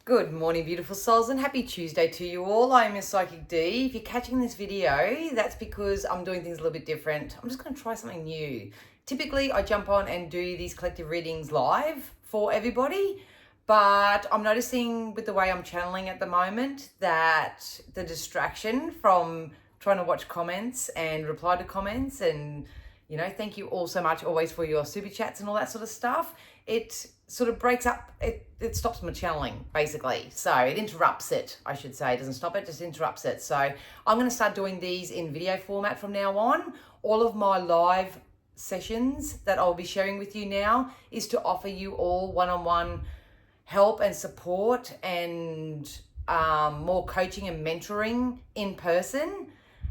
Good morning, beautiful souls, and happy Tuesday to you all. I'm your Psychic D. If you're catching this video, that's because I'm doing things a little bit different. I'm just going to try something new. Typically, I jump on and do these collective readings live for everybody, but I'm noticing with the way I'm channeling at the moment that the distraction from trying to watch comments and reply to comments and, thank you all so much always for your super chats and all that sort of stuff. It sort of breaks up, it stops my channeling, basically. So it interrupts it, I should say. It doesn't stop it, just interrupts it. So I'm going to start doing these in video format from now on. All of my live sessions that I'll be sharing with you now is to offer you all one-on-one help and support and more coaching and mentoring in person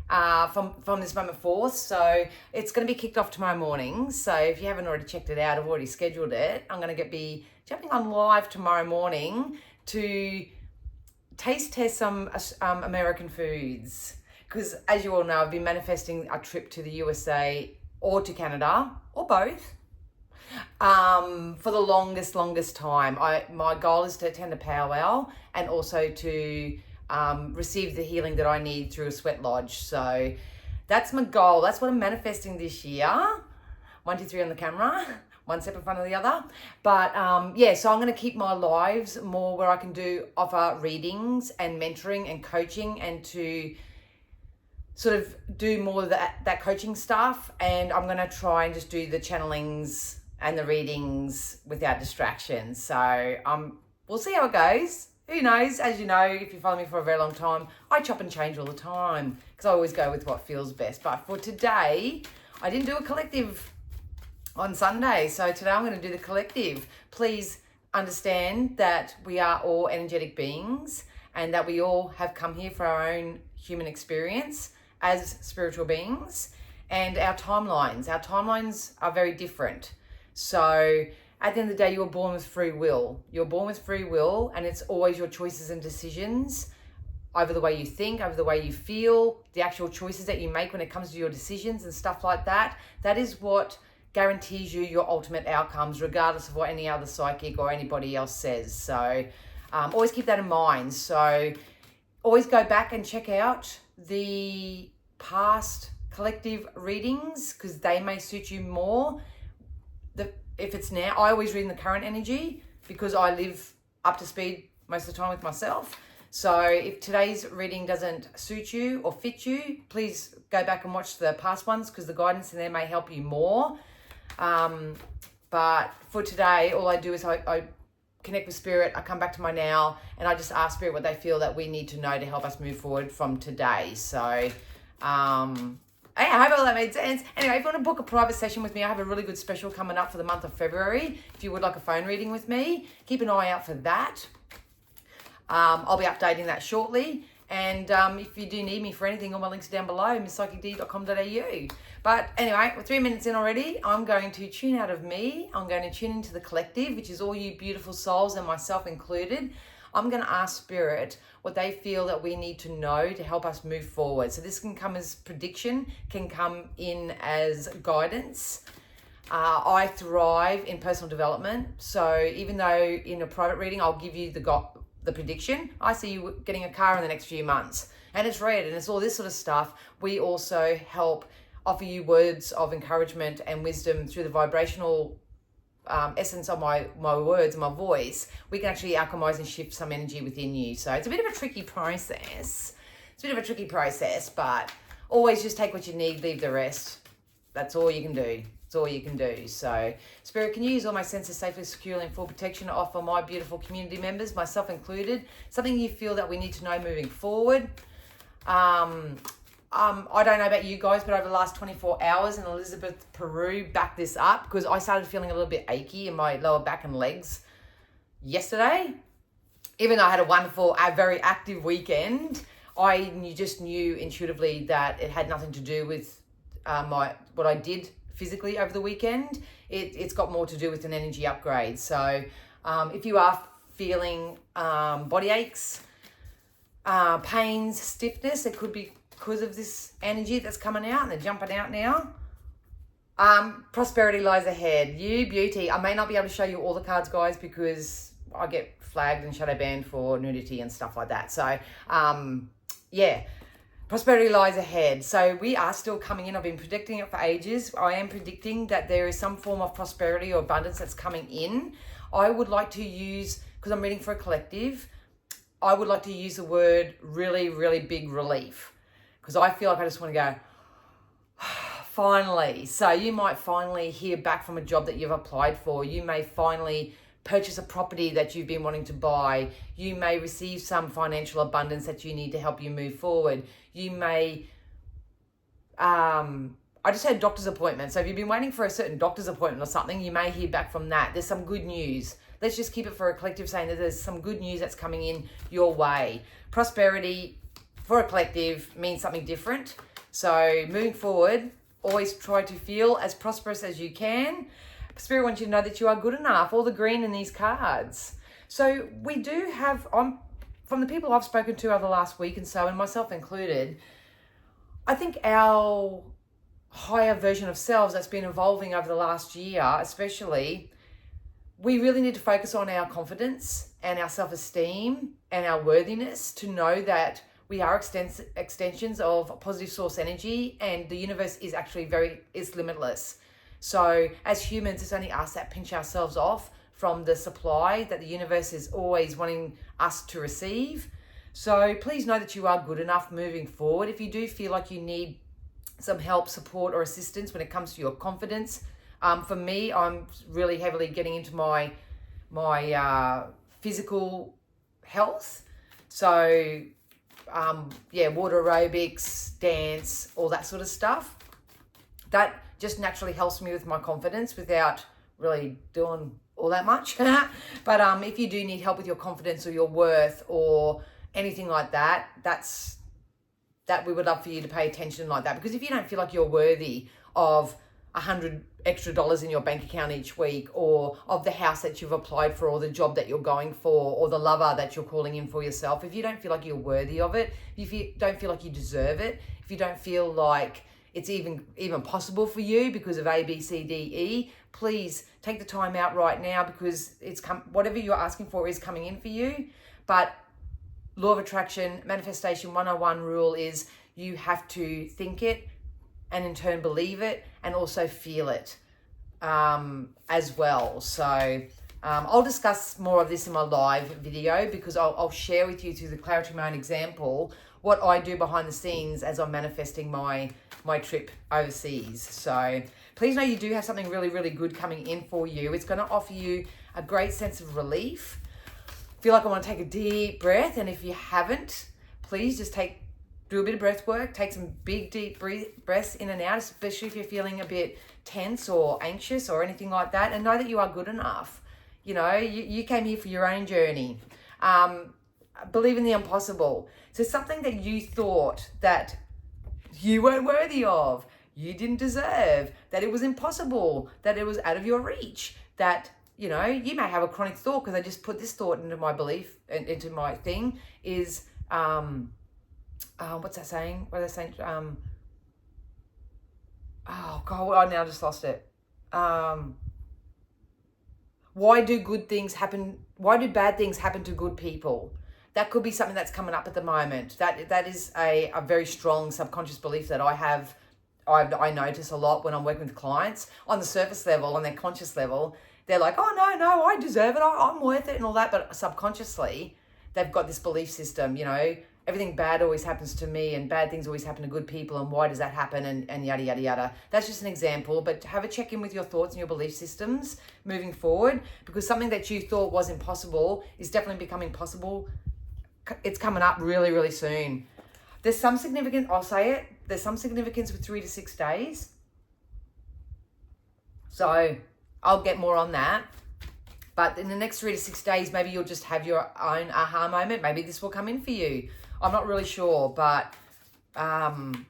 from this moment forth. So it's going to be kicked off tomorrow morning. So if you haven't already checked it out, I've already scheduled it. I'm going to be jumping on live tomorrow morning to taste test some American foods. Because as you all know, I've been manifesting a trip to the USA or to Canada or both for the longest time. My goal is to attend a powwow and also to receive the healing that I need through a sweat lodge. So that's my goal. That's what I'm manifesting this year. 1, 2, 3 on the camera, one step in front of the other. But so I'm going to keep my lives more where I can offer readings and mentoring and coaching and to sort of do more of that coaching stuff. And I'm going to try and just do the channelings and the readings without distractions. So we'll see how it goes. Who knows? As you know, if you follow me for a very long time, I chop and change all the time because I always go with what feels best. But for today, I didn't do a collective on Sunday. So today I'm going to do the collective. Please understand that we are all energetic beings and that we all have come here for our own human experience as spiritual beings. And our timelines are very different. So at the end of the day, you were born with free will. You're born with free will, and it's always your choices and decisions over the way you think, over the way you feel, the actual choices that you make when it comes to your decisions and stuff like that. That is what guarantees you your ultimate outcomes, regardless of what any other psychic or anybody else says. So always keep that in mind. So always go back and check out the past collective readings because they may suit you more. If it's now, I always read in the current energy because I live up to speed most of the time with myself. So if today's reading doesn't suit you or fit you, please go back and watch the past ones because the guidance in there may help you more. But for today, all I do is I connect with Spirit, I come back to my now, and I just ask Spirit what they feel that we need to know to help us move forward from today. So, I hope all that made sense. Anyway, if you want to book a private session with me, I have a really good special coming up for the month of February. If you would like a phone reading with me, keep an eye out for that. I'll be updating that shortly. And if you do need me for anything, all my links are down below, misspsychicd.com.au. But anyway, we're 3 minutes in already. I'm going to tune out of me. I'm going to tune into the collective, which is all you beautiful souls and myself included. I'm going to ask Spirit what they feel that we need to know to help us move forward. So this can come as prediction, can come in as guidance. I thrive in personal development. So even though in a private reading, I'll give you the prediction, I see you getting a car in the next few months. And it's red and it's all this sort of stuff. We also help offer you words of encouragement and wisdom through the vibrational essence of my words and my voice. We can actually alchemize and shift some energy within you. So it's a bit of a tricky process. But always just take what you need, leave the rest. That's all you can do. It's all you can do. So Spirit, can you use all my senses safely, securely, and full protection to offer my beautiful community members, myself included, something you feel that we need to know moving forward? I don't know about you guys, but over the last 24 hours in Elizabeth, Peru, backed this up because I started feeling a little bit achy in my lower back and legs yesterday. Even though I had a very active weekend, I just knew intuitively that it had nothing to do with what I did physically over the weekend. It's got more to do with an energy upgrade. So if you are feeling body aches, pains, stiffness, it could be because of this energy that's coming out and they're jumping out now. Prosperity lies ahead. You beauty. I may not be able to show you all the cards, guys, because I get flagged and shadow banned for nudity and stuff like that. So, yeah. Prosperity lies ahead. So we are still coming in. I've been predicting it for ages. I am predicting that there is some form of prosperity or abundance that's coming in. I would like to use, because I'm reading for a collective, I would like to use the word really, really big relief. Because I feel like I just want to go, finally. So you might finally hear back from a job that you've applied for. You may finally purchase a property that you've been wanting to buy. You may receive some financial abundance that you need to help you move forward. You may, I just had a doctor's appointment. So if you've been waiting for a certain doctor's appointment or something, you may hear back from that. There's some good news. Let's just keep it for a collective, saying that there's some good news that's coming in your way. Prosperity for a collective means something different. So moving forward, always try to feel as prosperous as you can. Spirit wants you to know that you are good enough. All the green in these cards. So we do have, from the people I've spoken to over the last week and so, and myself included, I think our higher version of selves that's been evolving over the last year, especially, we really need to focus on our confidence and our self-esteem and our worthiness to know that we are extensions of positive source energy, and the universe is actually is limitless. So as humans, it's only us that pinch ourselves off from the supply that the universe is always wanting us to receive. So please know that you are good enough moving forward. If you do feel like you need some help, support, or assistance when it comes to your confidence, for me, I'm really heavily getting into my physical health. So water aerobics, dance, all that sort of stuff. That just naturally helps me with my confidence without really doing all that much. But if you do need help with your confidence or your worth or anything like that, that we would love for you to pay attention like that. Because if you don't feel like you're worthy of $100 extra in your bank account each week, or of the house that you've applied for, or the job that you're going for, or the lover that you're calling in for yourself, if you don't feel like you're worthy of it, if you don't feel like you deserve it, if you don't feel like it's even possible for you because of A, B, C, D, E, please take the time out right now, because whatever you're asking for is coming in for you. But law of attraction, manifestation 101 rule is you have to think it and in turn believe it and also feel it as well. So I'll discuss more of this in my live video, because I'll share with you through the clarity of my own example what I do behind the scenes as I'm manifesting my trip overseas. So please know you do have something really, really good coming in for you. It's going to offer you a great sense of relief. Feel like I want to take a deep breath, and if you haven't, please just do a bit of breath work, take some big deep breaths in and out, especially if you're feeling a bit tense or anxious or anything like that, and know that you are good enough. You know, you came here for your own journey. Believe in the impossible. So something that you thought that you weren't worthy of, you didn't deserve, that it was impossible, that it was out of your reach, that, you know, you may have a chronic thought, because I just put this thought into my belief, into my thing, is, what's that saying? What are they saying? Oh God, I now just lost it. Why do good things happen? Why do bad things happen to good people? That could be something that's coming up at the moment. That is a very strong subconscious belief that I have. I notice a lot when I'm working with clients. On the surface level, on their conscious level, they're like, oh no, I deserve it, I'm worth it and all that. But subconsciously, they've got this belief system, you know, everything bad always happens to me and bad things always happen to good people, and why does that happen, and yada, yada, yada. That's just an example, but have a check in with your thoughts and your belief systems moving forward, because something that you thought was impossible is definitely becoming possible. It's coming up really, really soon. There's some significance, I'll say it, there's some significance with 3 to 6 days. So I'll get more on that. But in the next 3 to 6 days, maybe you'll just have your own aha moment. Maybe this will come in for you. I'm not really sure, but, and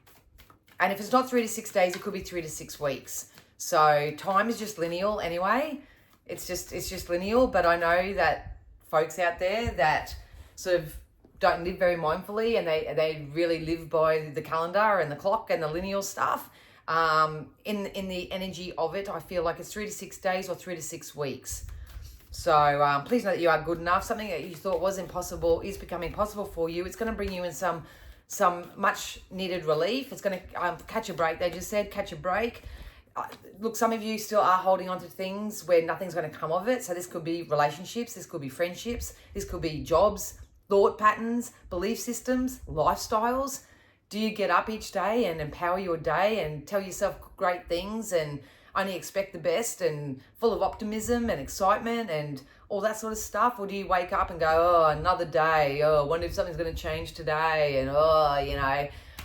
if it's not 3 to 6 days, it could be 3 to 6 weeks. So time is just lineal anyway. It's just lineal, but I know that folks out there that sort of don't live very mindfully, and they really live by the calendar and the clock and the lineal stuff. In the energy of it, I feel like it's 3 to 6 days or 3 to 6 weeks. So please know that you are good enough. Something that you thought was impossible is becoming possible for you. It's going to bring you in some much needed relief. It's going to catch a break. They just said catch a break. Look, some of you still are holding on to things where nothing's going to come of it. So this could be relationships, this could be friendships, this could be jobs, thought patterns, belief systems, lifestyles. Do you get up each day and empower your day and tell yourself great things and only expect the best and full of optimism and excitement and all that sort of stuff? Or do you wake up and go, oh, another day, oh, I wonder if something's going to change today, and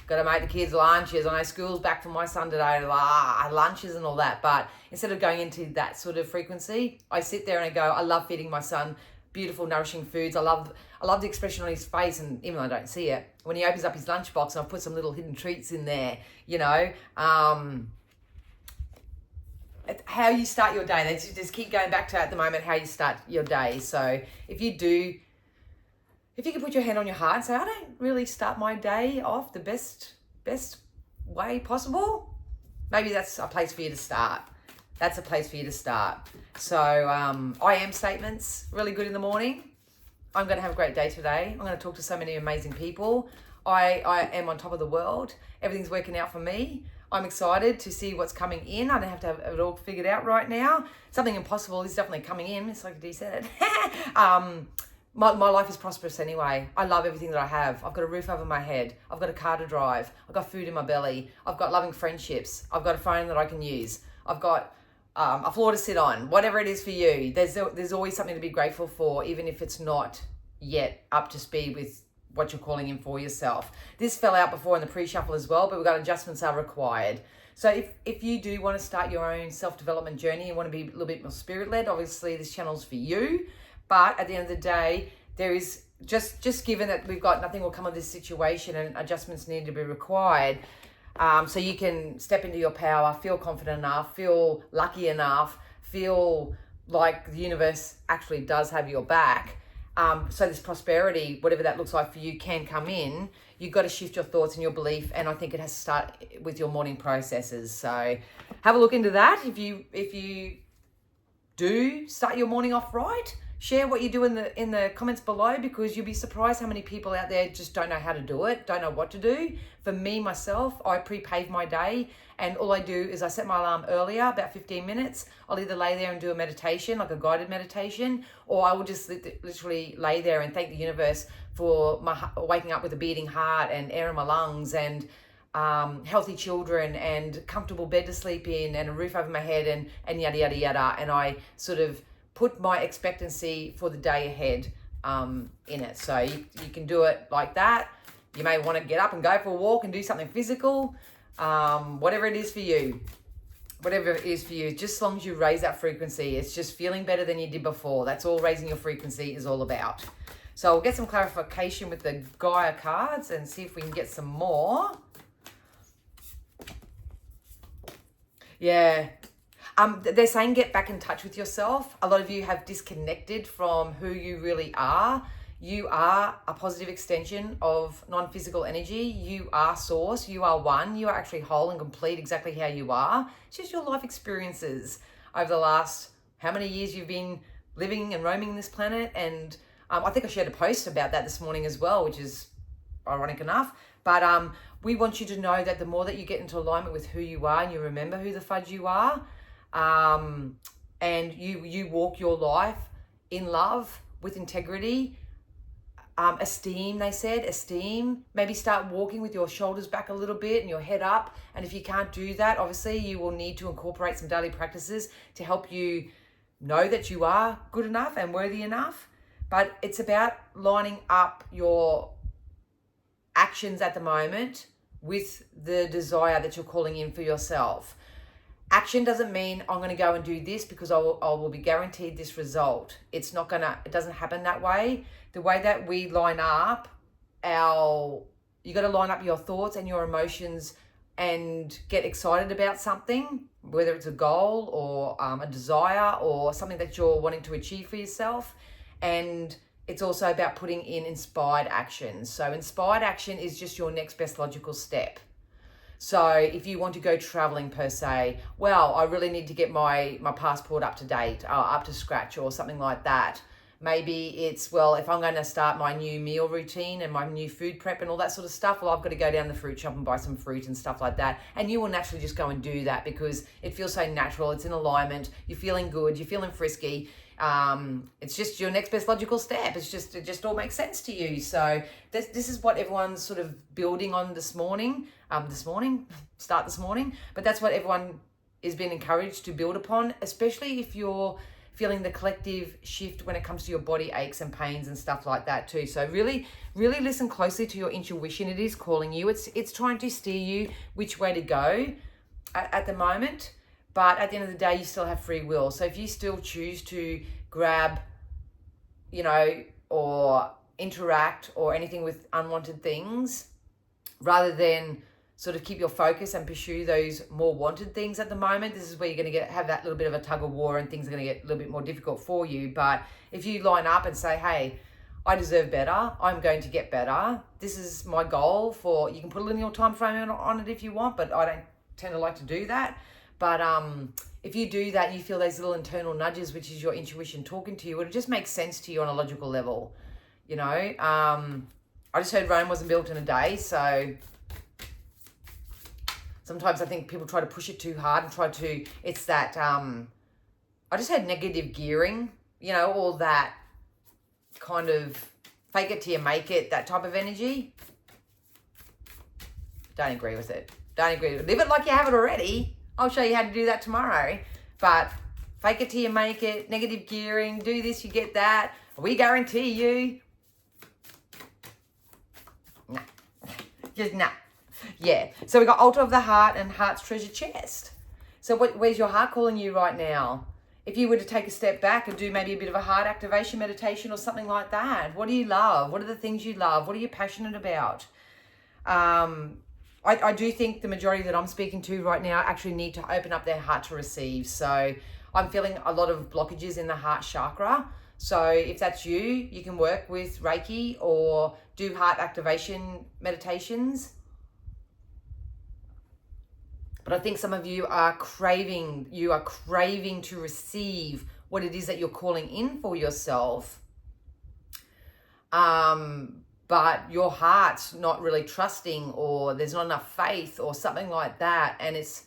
got to make the kids lunches. I know school's back for my son today, and lunches and all that. But instead of going into that sort of frequency, I sit there and I go, I love feeding my son beautiful, nourishing foods. I love the expression on his face, and even though I don't see it, when he opens up his lunchbox and I've put some little hidden treats in there, how you start your day. Let's just keep going back to at the moment how you start your day. So if you can put your hand on your heart and say, I don't really start my day off the best way possible, maybe that's a place for you to start. That's a place for you to start. So I am statements, really good in the morning. I'm going to have a great day today. I'm going to talk to so many amazing people. I am on top of the world. Everything's working out for me. I'm excited to see what's coming in. I don't have to have it all figured out right now. Something impossible is definitely coming in. It's like Dee said. My life is prosperous anyway. I love everything that I have. I've got a roof over my head. I've got a car to drive. I've got food in my belly. I've got loving friendships. I've got a phone that I can use. I've got a floor to sit on. Whatever it is for you, there's always something to be grateful for, even if it's not yet up to speed with what you're calling in for yourself. This fell out before in the pre-shuffle as well, but we've got adjustments are required. So if you do want to start your own self-development journey and want to be a little bit more spirit-led, obviously this channel's for you. But at the end of the day, there is just given that we've got nothing will come of this situation and adjustments need to be required, so you can step into your power, feel confident enough, feel lucky enough, feel like the universe actually does have your back. So this prosperity, whatever that looks like for you, can come in. You've got to shift your thoughts and your belief, and I think it has to start with your morning processes. So have a look into that. If you do start your morning off right, share what you do in the comments below, because you'll be surprised how many people out there just don't know how to do it, don't know what to do. For me, myself, I pre-pave my day, and all I do is I set my alarm earlier, about 15 minutes. I'll either lay there and do a meditation, like a guided meditation, or I will just literally lay there and thank the universe for my waking up with a beating heart and air in my lungs and healthy children and comfortable bed to sleep in and a roof over my head and yada, yada, yada. And I sort of put my expectancy for the day ahead in it. So you can do it like that. You may want to get up and go for a walk and do something physical, whatever it is for you. Whatever it is for you, just as long as you raise that frequency. It's just feeling better than you did before. That's all raising your frequency is all about. So we'll get some clarification with the Gaia cards and see if we can get some more. Yeah. They're saying get back in touch with yourself. A lot of you have disconnected from who you really are. You are a positive extension of non-physical energy. You are source. You are one. You are actually whole and complete exactly how you are. It's just your life experiences over the last how many years you've been living and roaming this planet. And I think I shared a post about that this morning as well, which is ironic enough. But we want you to know that the more that you get into alignment with who you are and you remember who the fudge you are, and you walk your life in love with integrity, esteem, they said, esteem. Maybe start walking with your shoulders back a little bit and your head up. And if you can't do that, obviously you will need to incorporate some daily practices to help you know that you are good enough and worthy enough. But it's about lining up your actions at the moment with the desire that you're calling in for yourself. Action doesn't mean I'm going to go and do this because I will be guaranteed this result. It doesn't happen that way. The way that we line up you got to line up your thoughts and your emotions and get excited about something, whether it's a goal or a desire or something that you're wanting to achieve for yourself. And it's also about putting in inspired action. So inspired action is just your next best logical step. So if you want to go traveling per se, well, I really need to get my passport up to date, up to scratch or something like that. Maybe it's, well, if I'm going to start my new meal routine and my new food prep and all that sort of stuff, well, I've got to go down the fruit shop and buy some fruit and stuff like that. And you will naturally just go and do that because it feels so natural. It's in alignment. You're feeling good. You're feeling frisky. It's just your next best logical step. It just all makes sense to you. So this is what everyone's sort of building on this morning. Start this morning. But that's what everyone is being encouraged to build upon, especially if you're feeling the collective shift when it comes to your body aches and pains and stuff like that too. So really, really listen closely to your intuition. It is calling you. It's trying to steer you which way to go at the moment. But at the end of the day, you still have free will. So if you still choose to grab, or interact or anything with unwanted things, rather than sort of keep your focus and pursue those more wanted things at the moment, this is where you're going to have that little bit of a tug of war and things are going to get a little bit more difficult for you. But if you line up and say, hey, I deserve better, I'm going to get better, this is my goal for, you can put a linear time frame on it if you want, but I don't tend to like to do that. But if you do that and you feel those little internal nudges, which is your intuition talking to you, it just makes sense to you on a logical level. I just heard Rome wasn't built in a day. So sometimes I think people try to push it too hard and it's that, I just had negative gearing, all that kind of fake it till you make it, that type of energy. Don't agree with it. Don't agree with it. Live it like you have it already. I'll show you how to do that tomorrow. But fake it till you make it, negative gearing, do this, you get that. We guarantee you. No. Just no. Yeah. So we got altar of the heart and heart's treasure chest. So where's your heart calling you right now? If you were to take a step back and do maybe a bit of a heart activation meditation or something like that, what do you love? What are the things you love? What are you passionate about? I do think the majority that I'm speaking to right now actually need to open up their heart to receive. So I'm feeling a lot of blockages in the heart chakra. So if that's you, you can work with Reiki or do heart activation meditations. But I think some of you are craving to receive what it is that you're calling in for yourself. But your heart's not really trusting, or there's not enough faith or something like that. And it's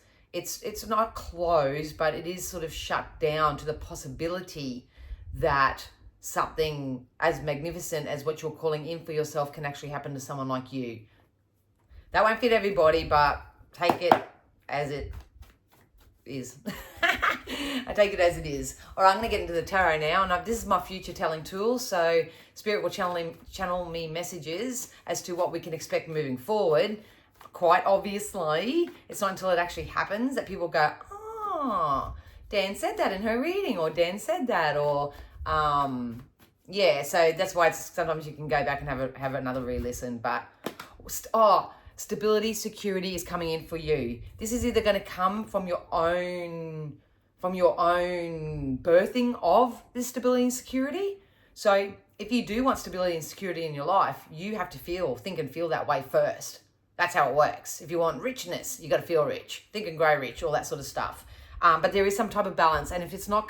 not closed, but it is sort of shut down to the possibility that something as magnificent as what you're calling in for yourself can actually happen to someone like you. That won't fit everybody, but take it as it is. I take it as it is. All right, I'm going to get into the tarot now, and this is my future telling tool. So Spirit will channel me messages as to what we can expect moving forward. Quite obviously, it's not until it actually happens that people go, oh, Dan said that in her reading, or Dan said that, or yeah. So that's why sometimes you can go back and have another re-listen. But stability, security is coming in for you. This is either going to come from your own birthing of this stability and security. So if you do want stability and security in your life, you have to think and feel that way first. That's how it works. If you want richness, you got to feel rich, think and grow rich, all that sort of stuff. But there is some type of balance. And if it's not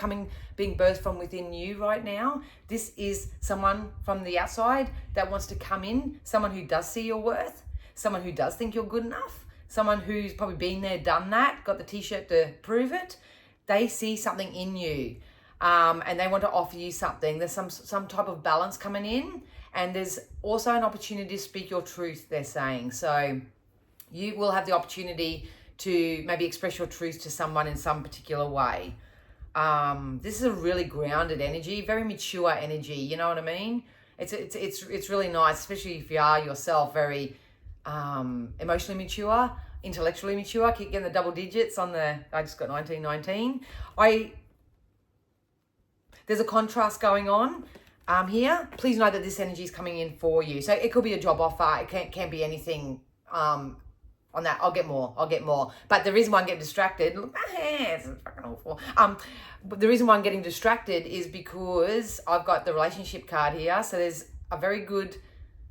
being birthed from within you right now, this is someone from the outside that wants to come in, someone who does see your worth, someone who does think you're good enough, someone who's probably been there, done that, got the t-shirt to prove it. They see something in you, and they want to offer you something. There's some type of balance coming in, and there's also an opportunity to speak your truth, they're saying. So you will have the opportunity to maybe express your truth to someone in some particular way. This is a really grounded energy, very mature energy, you know what I mean? It's really nice, especially if you are yourself very emotionally mature, intellectually mature. Keep getting the double digits on I just got 1919. There's a contrast going on here. Please know that this energy is coming in for you. So it could be a job offer. It can't be anything on that. I'll get more. But the reason why I'm getting distracted, look, my hands, it's fucking awful. But the reason why I'm getting distracted is because I've got the relationship card here. So there's a very good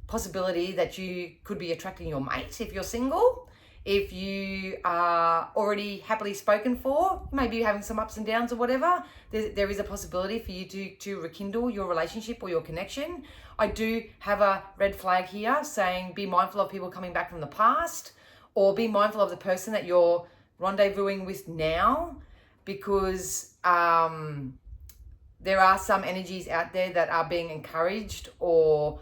possibility that you could be attracting your mate if you're single. If you are already happily spoken for, maybe you're having some ups and downs or whatever, there is a possibility for you to rekindle your relationship or your connection. I do have a red flag here saying be mindful of people coming back from the past, or be mindful of the person that you're rendezvousing with now, because there are some energies out there that are being encouraged or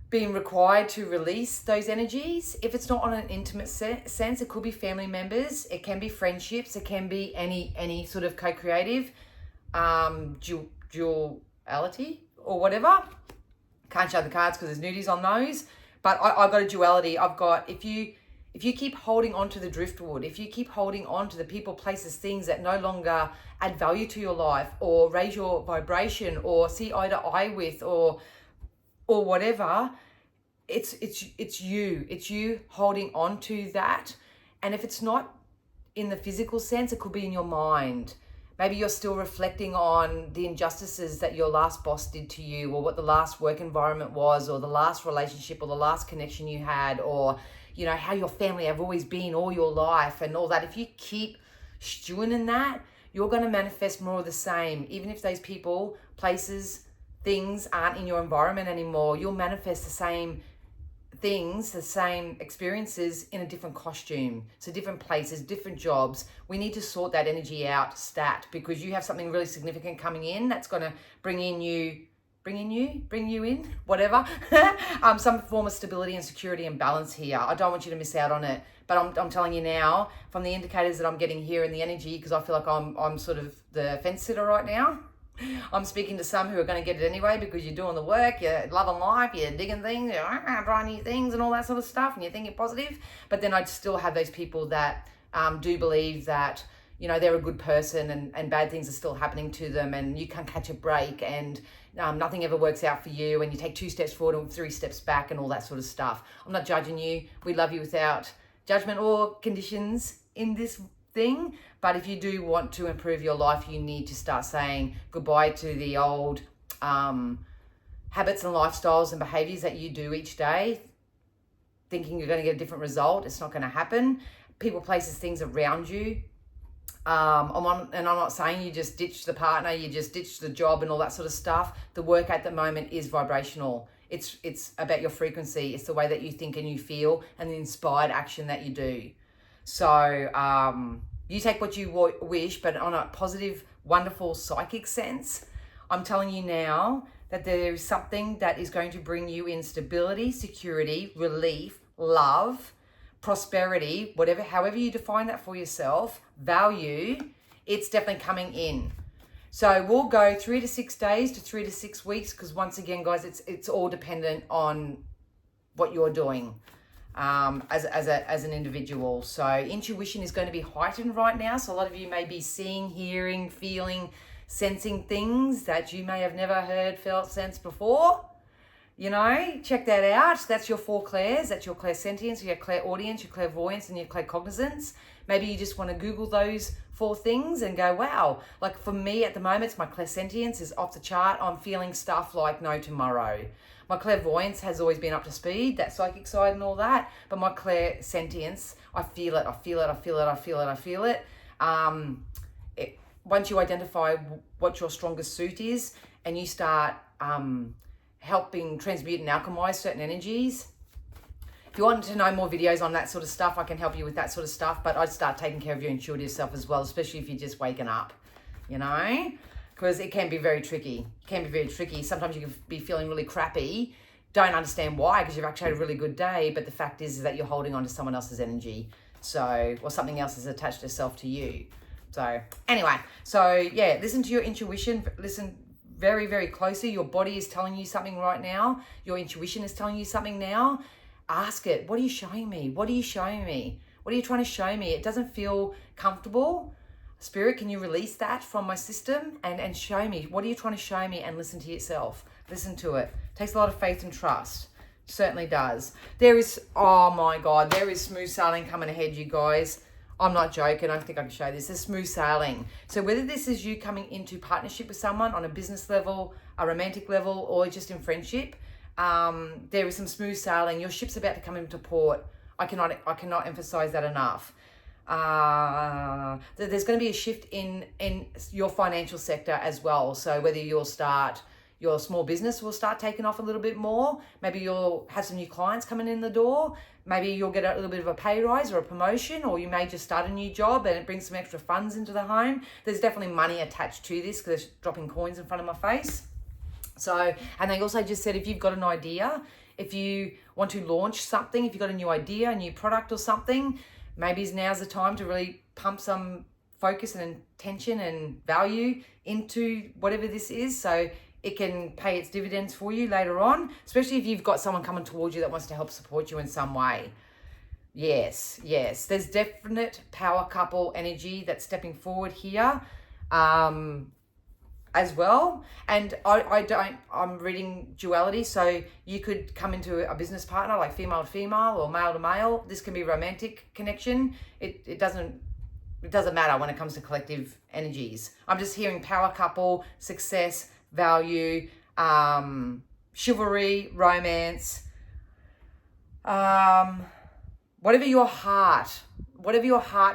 being required to release those energies. If it's not on an intimate sense, it could be family members, it can be friendships, it can be any sort of co-creative duality or whatever. Can't show the cards because there's nudies on those, but I've got a duality. I've got, if you keep holding on to the driftwood, if you keep holding on to the people, places, things that no longer add value to your life or raise your vibration or see eye to eye with or whatever, it's you holding on to that. And if it's not in the physical sense, it could be in your mind. Maybe you're still reflecting on the injustices that your last boss did to you, or what the last work environment was, or the last relationship or the last connection you had, or how your family have always been all your life and all that. If you keep stewing in that, you're going to manifest more of the same. Even if those people, places, things aren't in your environment anymore, you'll manifest the same things, the same experiences in a different costume. So different places, different jobs. We need to sort that energy out, because you have something really significant coming in that's going to bring you in, whatever, some form of stability and security and balance here. I don't want you to miss out on it, but I'm telling you now, from the indicators that I'm getting here in the energy, because I feel like I'm sort of the fence sitter right now. I'm speaking to some who are going to get it anyway, because you're doing the work, you're loving life, you're digging things, you're trying new things and all that sort of stuff, and you're thinking positive. But then I'd still have those people that do believe that they're a good person and bad things are still happening to them, and you can't catch a break, and nothing ever works out for you, and you take 2 steps forward and 3 steps back and all that sort of stuff. I'm not judging you. We love you without judgment or conditions in this thing. But if you do want to improve your life, you need to start saying goodbye to the old habits and lifestyles and behaviors that you do each day, thinking you're going to get a different result. It's not going to happen. People, places, things around you. I'm not saying you just ditch the partner, you just ditch the job and all that sort of stuff. The work at the moment is vibrational. It's about your frequency. It's the way that you think and you feel, and the inspired action that you do. So you take what you wish, but on a positive, wonderful psychic sense, I'm telling you now that there is something that is going to bring you in stability, security, relief, love, prosperity, however you define that for yourself, value. It's definitely coming in. So we'll go 3 to 6 days to 3 to 6 weeks, because once again, guys, it's all dependent on what you're doing as an individual. So intuition is going to be heightened right now. So a lot of you may be seeing, hearing, feeling, sensing things that you may have never heard, felt, sensed before. Check that out. That's your 4 clairs. That's your clairsentience, your clairaudience, your clairvoyance, and your claircognizance. Maybe you just want to Google those 4 things and go, wow. Like for me at the moment, it's my clairsentience is off the chart. I'm feeling stuff like no tomorrow. My clairvoyance has always been up to speed, that psychic side and all that. But my clairsentience, I feel it. Once you identify what your strongest suit is, and you start helping transmute and alchemize certain energies. If you want to know more videos on that sort of stuff, I can help you with that sort of stuff, but I'd start taking care of your intuitive self as well, especially if you're just waking up, because it can be very tricky. Sometimes you can be feeling really crappy, don't understand why, because you've actually had a really good day, but the fact is that you're holding on to someone else's energy, or something else has attached itself to you. So anyway, listen to your intuition, listen very, very closely. Your body is telling you something right now. Your intuition is telling you something now. Ask it. What are you showing me? What are you showing me? What are you trying to show me? It doesn't feel comfortable. Spirit, can you release that from my system and show me? What are you trying to show me? And listen to yourself. Listen to it. Takes a lot of faith and trust. Certainly does. Oh my God, there is smooth sailing coming ahead, you guys. I'm not joking. I think I can show this. It's smooth sailing. So whether this is you coming into partnership with someone on a business level, a romantic level, or just in friendship, there is some smooth sailing. Your ship's about to come into port. I cannot emphasize that enough. There's going to be a shift in your financial sector as well. So whether your small business will start taking off a little bit more. Maybe you'll have some new clients coming in the door. Maybe you'll get a little bit of a pay rise or a promotion, or you may just start a new job and it brings some extra funds into the home. There's definitely money attached to this because they're dropping coins in front of my face. So, and they also just said, if you've got an idea, if you want to launch something, if you've got a new idea, a new product or something, maybe now's the time to really pump some focus and attention and value into whatever this is, so it can pay its dividends for you later on, especially if you've got someone coming towards you that wants to help support you in some way. Yes, there's definite power couple energy that's stepping forward here as well. And I'm reading duality, so you could come into a business partner like female to female or male to male. This can be a romantic connection. It doesn't matter when it comes to collective energies. I'm just hearing power couple, success, value, chivalry, romance, whatever your heart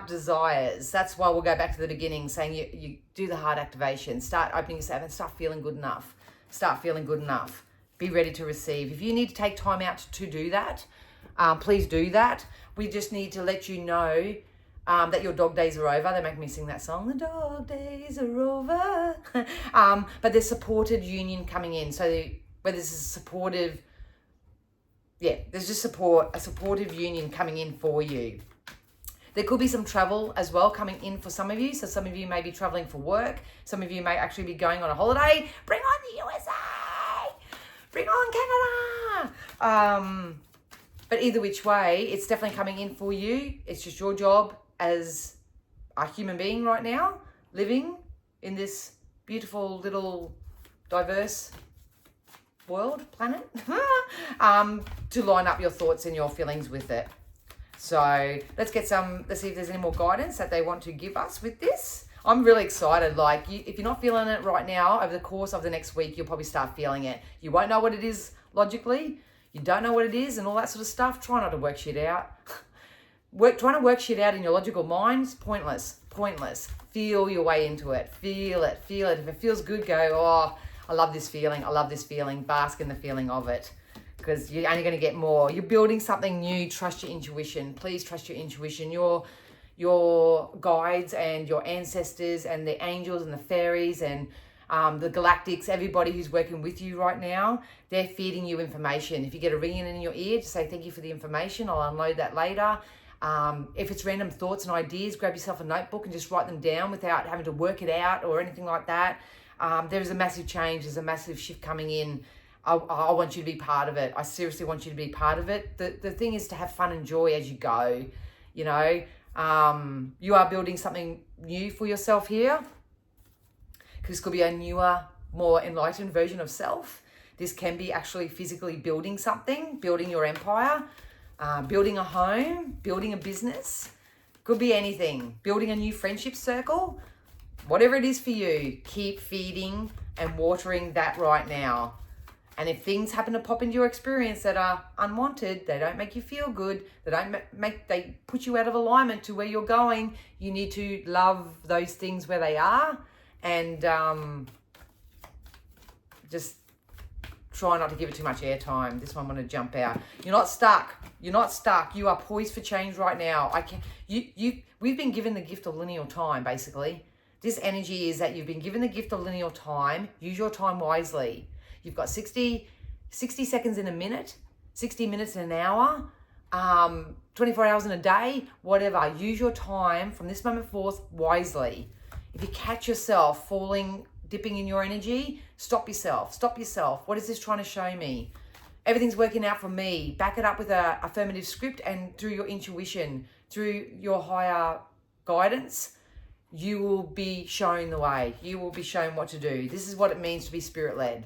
desires. That's why we'll go back to the beginning, saying you do the heart activation, start opening yourself and start feeling good enough. Be ready to receive. If you need to take time out to do that, please do that. We just need to let you know that your dog days are over. They make me sing that song, the dog days are over. But there's supported union coming in. So where there's a supportive, there's just a supportive union coming in for you. There could be some travel as well coming in for some of you. So some of you may be traveling for work. Some of you may actually be going on a holiday. Bring on the USA! Bring on Canada! But either which way, it's definitely coming in for you. It's just your job as a human being right now, living in this beautiful little diverse world, planet, to line up your thoughts and your feelings with it. So let's see if there's any more guidance that they want to give us with this. I'm really excited. If you're not feeling it right now, over the course of the next week, you'll probably start feeling it. You won't know what it is logically. You don't know what it is and all that sort of stuff. Try not to work shit out. Trying to work shit out in your logical mind is pointless. Feel your way into it. Feel it. If it feels good, go, oh, I love this feeling. Bask in the feeling of it, because you're only going to get more. You're building something new. Trust your intuition. Please trust your intuition. Your guides and your ancestors and the angels and the fairies and the galactics, everybody who's working with you right now, they're feeding you information. If you get a ringing in your ear, just say thank you for the information. I'll unload that later. If it's random thoughts and ideas, grab yourself a notebook and just write them down without having to work it out or anything like that. There's a massive change. There's a massive shift coming in. I want you to be part of it. I seriously want you to be part of it. The thing is to have fun and joy as you go. You know, you are building something new for yourself here. This could be a newer, more enlightened version of self. This can be actually physically building something, building your empire, building a home, building a business. Could be anything. Building a new friendship circle. Whatever it is for you, keep feeding and watering that right now. And if things happen to pop into your experience that are unwanted, they don't make you feel good, they put you out of alignment to where you're going, you need to love those things where they are and just try not to give it too much airtime. This one I'm going to jump out. You're not stuck. You are poised for change right now. We've been given the gift of linear time, basically. This energy is that you've been given the gift of linear time. Use your time wisely. You've got 60 seconds in a minute, 60 minutes in an hour, 24 hours in a day, whatever. Use your time from this moment forth wisely. If you catch yourself dipping in your energy, stop yourself. What is this trying to show me? Everything's working out for me. Back it up with a affirmative script, and through your intuition, through your higher guidance, you will be shown the way. You will be shown what to do. This is what it means to be spirit-led.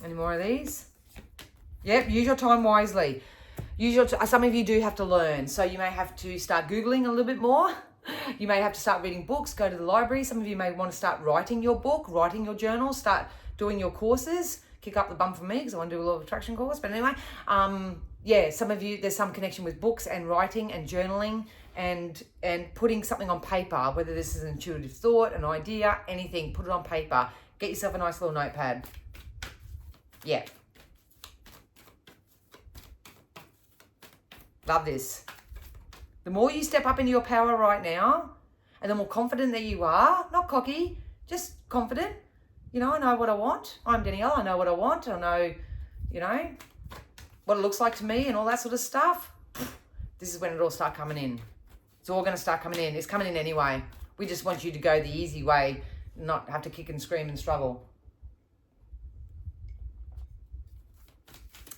Any more of these? Yep, use your time wisely. Some of you do have to learn, so you may have to start Googling a little bit more. You may have to start reading books, go to the library. Some of you may want to start writing your book, writing your journal, start doing your courses, kick up the bum for me because I want to do a law of attraction course. But anyway, yeah, some of you, there's some connection with books and writing and journaling and putting something on paper, whether this is an intuitive thought, an idea, anything, put it on paper. Get yourself a nice little notepad. Yeah. Love this. The more you step up into your power right now, and the more confident that you are, not cocky, just confident. You know, I know what I want. I'm Danielle. I know what I want. I know, you know, what it looks like to me and all that sort of stuff. This is when it all starts coming in. It's all going to start coming in. It's coming in anyway. We just want you to go the easy way, not have to kick and scream and struggle.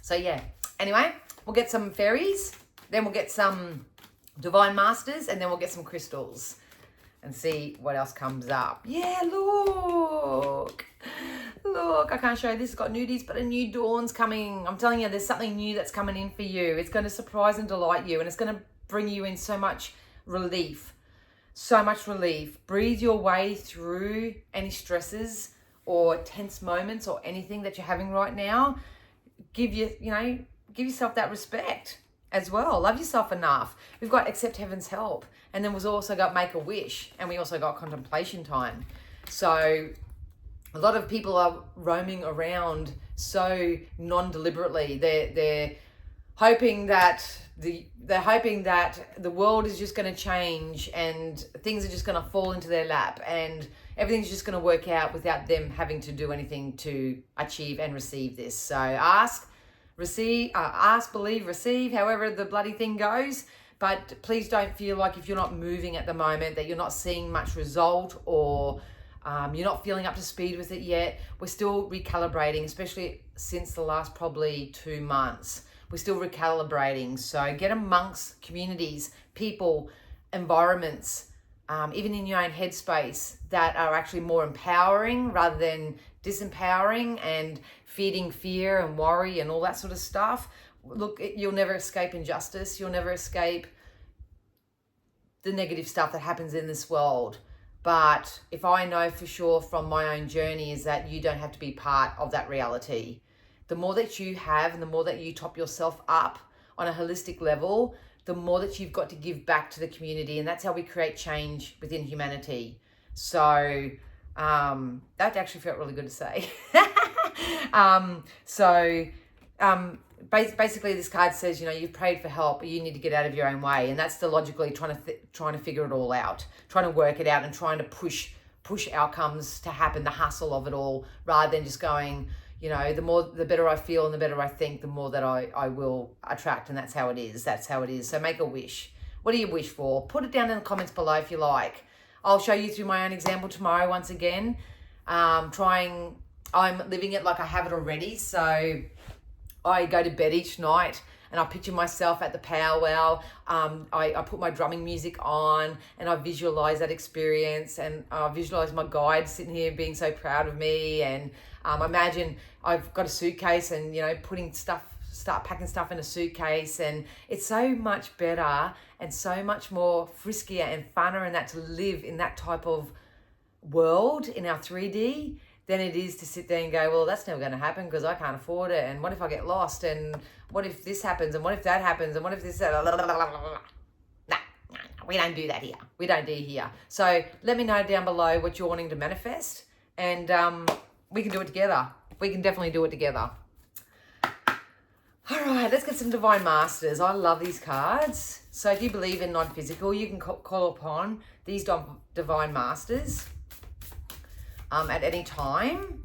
So yeah. Anyway, we'll get some fairies. Then we'll get some divine masters. And then we'll get some crystals. And see what else comes up. Yeah, look. Look, I can't show you this. It's got nudies, but a new dawn's coming. I'm telling you, there's something new that's coming in for you. It's going to surprise and delight you. And it's going to bring you in so much relief. So much relief. Breathe your way through any stresses or tense moments or anything that you're having right now. Give yourself that respect as well. Love yourself enough. We've got accept heaven's help. And then we've also got make a wish. And we also got contemplation time. So a lot of people are roaming around so non-deliberately. They're hoping that the world is just going to change and things are just going to fall into their lap and everything's just going to work out without them having to do anything to achieve and receive this. So ask, believe, receive, however the bloody thing goes. But please don't feel like if you're not moving at the moment that you're not seeing much result or you're not feeling up to speed with it yet. We're still recalibrating, especially since the last probably 2 months. We're still recalibrating. So get amongst communities, people, environments, even in your own headspace that are actually more empowering rather than disempowering and feeding fear and worry and all that sort of stuff. Look, you'll never escape injustice. You'll never escape the negative stuff that happens in this world. But if I know for sure from my own journey is that you don't have to be part of that reality. The more that you have and the more that you top yourself up on a holistic level, the more that you've got to give back to the community. And that's how we create change within humanity. So that actually felt really good to say. Basically this card says, you've prayed for help, but you need to get out of your own way. And that's the logically trying to figure it all out, trying to work it out and trying to push outcomes to happen, the hustle of it all, rather than just going, the better I feel and the better I think, the more that I will attract. And that's how it is. So make a wish. What do you wish for? Put it down in the comments below if you like. I'll show you through my own example tomorrow once again. I'm living it like I have it already. So I go to bed each night and I picture myself at the powwow. I put my drumming music on and I visualize that experience, and I visualize my guide sitting here being so proud of me, and imagine I've got a suitcase and start packing stuff in a suitcase, and it's so much better and so much more friskier and funner and that to live in that type of world in our 3D than it is to sit there and go, well, that's never going to happen because I can't afford it. And what if I get lost? And what if this happens? And what if that happens? And what if this... Nah, we don't do that here. We don't do here. So let me know down below what you're wanting to manifest. And we can do it together. We can definitely do it together. All right, let's get some Divine Masters. I love these cards. So if you believe in non-physical, you can call upon these Divine Masters at any time.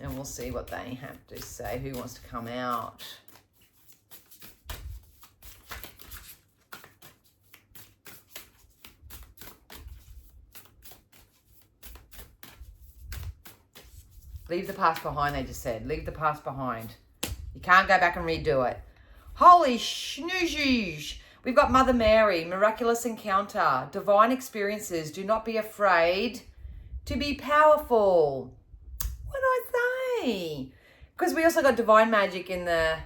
And we'll see what they have to say. Who wants to come out? Leave the past behind, they just said. Leave the past behind. You can't go back and redo it. Holy schnoozhoosh. We've got Mother Mary, miraculous encounter, divine experiences. Do not be afraid to be powerful. What do I say? Because we also got divine magic in the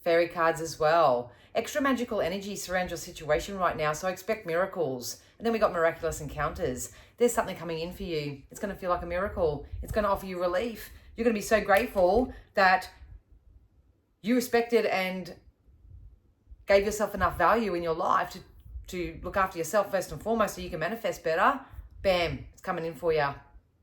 fairy cards as well. Extra magical energy surrounds your situation right now, so expect miracles. And then we got miraculous encounters. There's something coming in for you. It's going to feel like a miracle. It's going to offer you relief. You're going to be so grateful that you respected and gave yourself enough value in your life to look after yourself first and foremost so you can manifest better. Bam, it's coming in for you.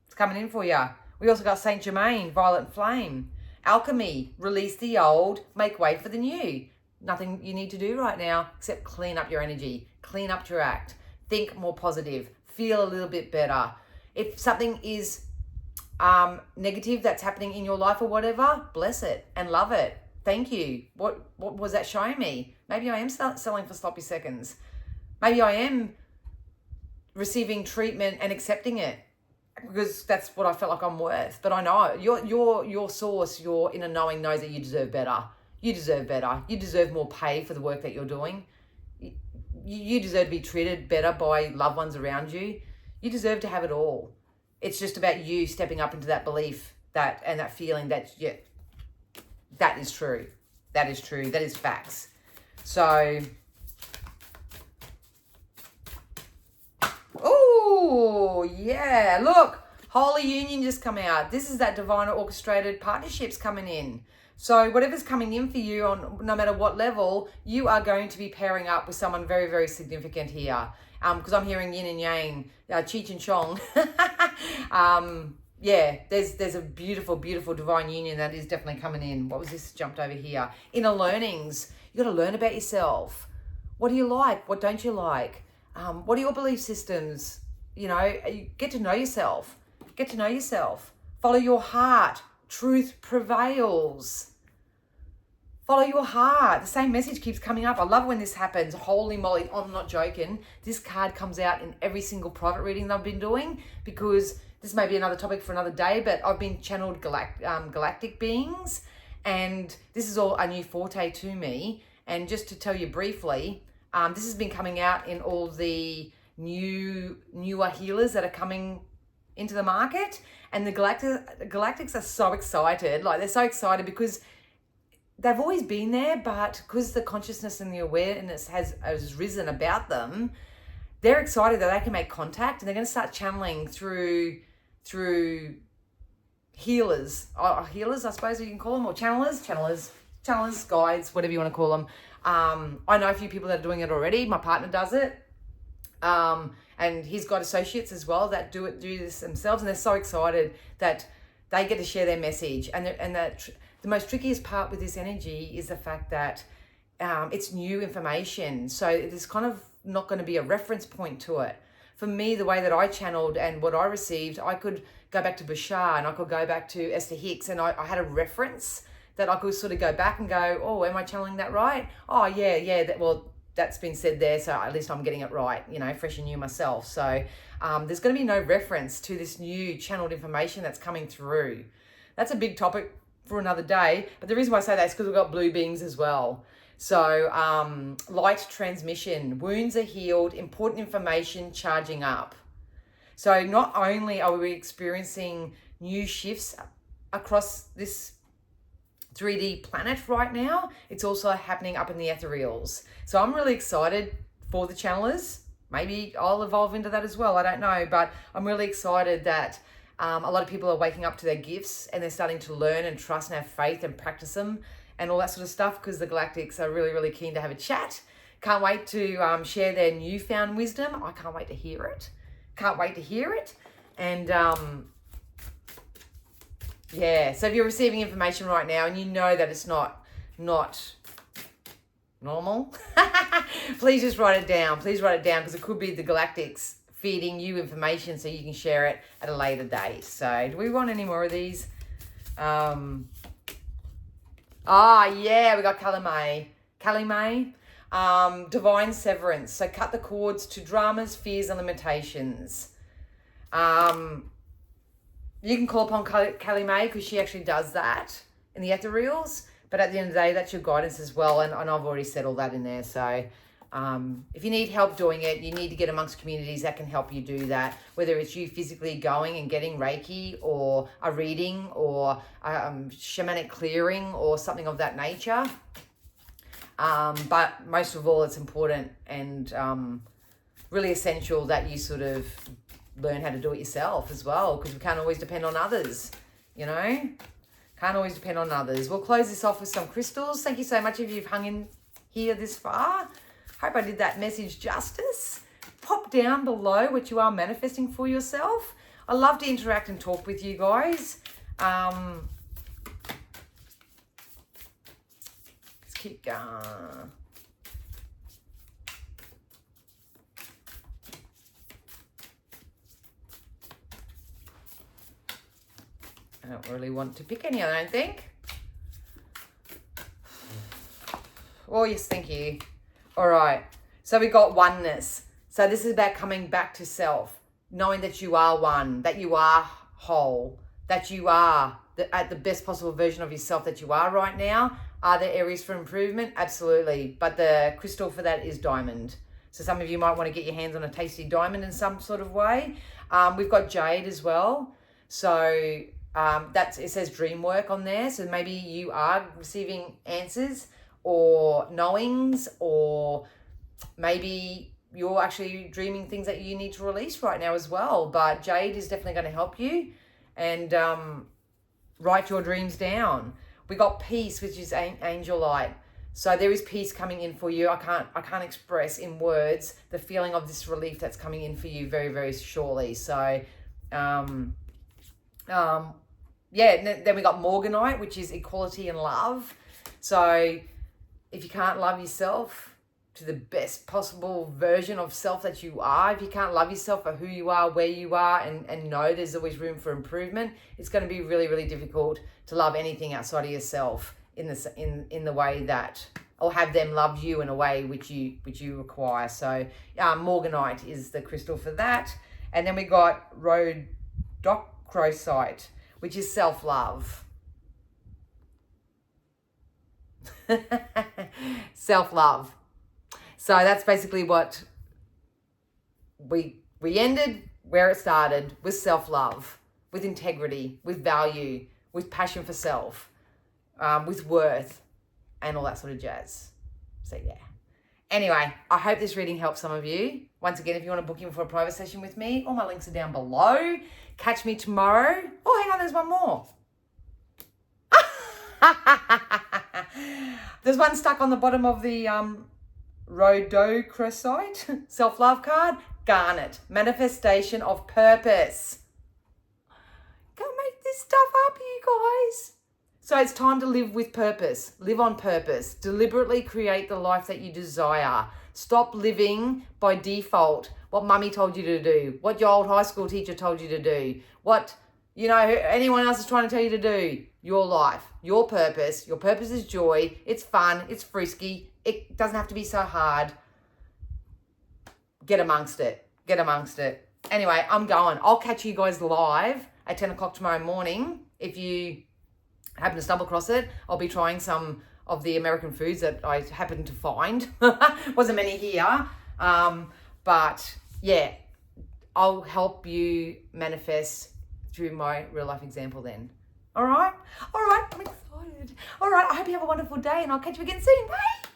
It's coming in for you. We also got Saint Germain, violet flame. Alchemy, release the old, make way for the new. Nothing you need to do right now except clean up your energy, clean up your act, think more positive, feel a little bit better. If something is negative that's happening in your life or whatever, bless it and love it. Thank you. What was that showing me? Maybe I am selling for sloppy seconds. Maybe I am receiving treatment and accepting it because that's what I felt like I'm worth. But I know your source, your inner knowing knows that you deserve better. You deserve better. You deserve more pay for the work that you're doing. You deserve to be treated better by loved ones around you. You deserve to have it all. It's just about you stepping up into that belief and that feeling that, yeah, that is true. That is true. That is facts. So, oh, yeah. Look, Holy Union just come out. This is that divine orchestrated partnerships coming in. So whatever's coming in for you on no matter what level, you are going to be pairing up with someone very, very significant here. Because I'm hearing yin and yang, Cheech and Chong. Yeah, there's a beautiful, beautiful divine union that is definitely coming in. What was this jumped over here? Inner learnings. You got to learn about yourself. What do you like? What don't you like? What are your belief systems? You get to know yourself. Get to know yourself. Follow your heart. Truth prevails. Follow your heart. The same message keeps coming up. I love when this happens. Holy moly, I'm not joking. This card comes out in every single private reading that I've been doing because this may be another topic for another day, but I've been channeled galactic beings, and this is all a new forte to me. And just to tell you briefly, this has been coming out in all the newer healers that are coming into the market, and the galactics are so excited. Like, they're so excited because they've always been there, but because the consciousness and the awareness has risen about them, they're excited that they can make contact, and they're going to start channeling through healers, healers, I suppose you can call them, or channelers, guides, whatever you want to call them. I know a few people that are doing it already. My partner does it. And he's got associates as well that do this themselves, and they're so excited that they get to share their message. And the most trickiest part with this energy is the fact that it's new information, so there's kind of not going to be a reference point to it. For me, the way that I channeled and what I received, I could go back to Bashar and I could go back to Esther Hicks, and I had a reference that I could sort of go back and go, oh, am I channeling that right? Oh, yeah, that's been said there, so at least I'm getting it right, fresh and new myself. So there's going to be no reference to this new channeled information that's coming through. That's a big topic for another day, but the reason why I say that is because we've got blue beings as well. So light transmission, wounds are healed, important information charging up. So not only are we experiencing new shifts across this 3D planet right now, it's also happening up in the ethereals. So I'm really excited for the channelers. Maybe I'll evolve into that as well, I don't know, but I'm really excited that a lot of people are waking up to their gifts, and they're starting to learn and trust and have faith and practice them and all that sort of stuff, because the galactics are really, really keen to have a chat. Can't wait to share their newfound wisdom. I can't wait to hear it. And yeah, so if you're receiving information right now and you know that it's not normal, please just write it down. Please write it down, because it could be the galactics feeding you information so you can share it at a later date. So do we want any more of these? Yeah, we got Kalimay. Divine severance. So cut the cords to dramas, fears, and limitations. You can call upon Kalimay because she actually does that in the ethereals. But at the end of the day, that's your guidance as well. And I've already said all that in there. So if you need help doing it, you need to get amongst communities that can help you do that. Whether it's you physically going and getting Reiki, or a reading, or shamanic clearing, or something of that nature. But most of all, it's important and really essential that you sort of learn how to do it yourself as well, because we can't always depend on others, you know? Can't always depend on others. We'll close this off with some crystals. Thank you so much if you've hung in here this far. Hope I did that message justice. Pop down below what you are manifesting for yourself. I love to interact and talk with you guys. Let's keep going. I don't really want to pick any, I don't think. Oh, yes, thank you. All right. So we got oneness. So this is about coming back to self, knowing that you are one, that you are whole, that you are at the best possible version of yourself that you are right now. Are there areas for improvement? Absolutely. But the crystal for that is diamond. So some of you might want to get your hands on a tasty diamond in some sort of way. We've got jade as well. So it says dream work on there. So maybe you are receiving answers or knowings, or maybe you're actually dreaming things that you need to release right now as well. But jade is definitely going to help you, and write your dreams down. We got peace, which is angel light. So there is peace coming in for you. I can't express in words the feeling of this relief that's coming in for you very, very shortly. So yeah, then we got morganite, which is equality and love. So if you can't love yourself to the best possible version of self that you are, if you can't love yourself for who you are, where you are, and know there's always room for improvement, it's going to be really, really difficult to love anything outside of yourself in the way that, or have them love you in a way which you require. So morganite is the crystal for that. And then we got rhodochrosite, which is self-love. Self-love. So that's basically what we ended where it started, with self-love, with integrity, with value, with passion for self, with worth, and all that sort of jazz. So yeah. Anyway, I hope this reading helps some of you. Once again, if you want to book in for a private session with me, all my links are down below. Catch me tomorrow. Oh, hang on, there's one more. There's one stuck on the bottom of the rhodochrosite self-love card. Garnet, manifestation of purpose. Go make this stuff up, you guys. So it's time to live with purpose. Live on purpose. Deliberately create the life that you desire. Stop living by default. What mummy told you to do. What your old high school teacher told you to do. What, anyone else is trying to tell you to do. Your life, your purpose. Your purpose is joy. It's fun. It's frisky. It doesn't have to be so hard. Get amongst it. Get amongst it. Anyway, I'm going. I'll catch you guys live at 10 o'clock tomorrow morning. If you happen to stumble across it, I'll be trying some of the American foods that I happened to find. Wasn't many here. But yeah, I'll help you manifest through my real life example then. All right? I'm excited. All right, I hope you have a wonderful day, and I'll catch you again soon. Bye.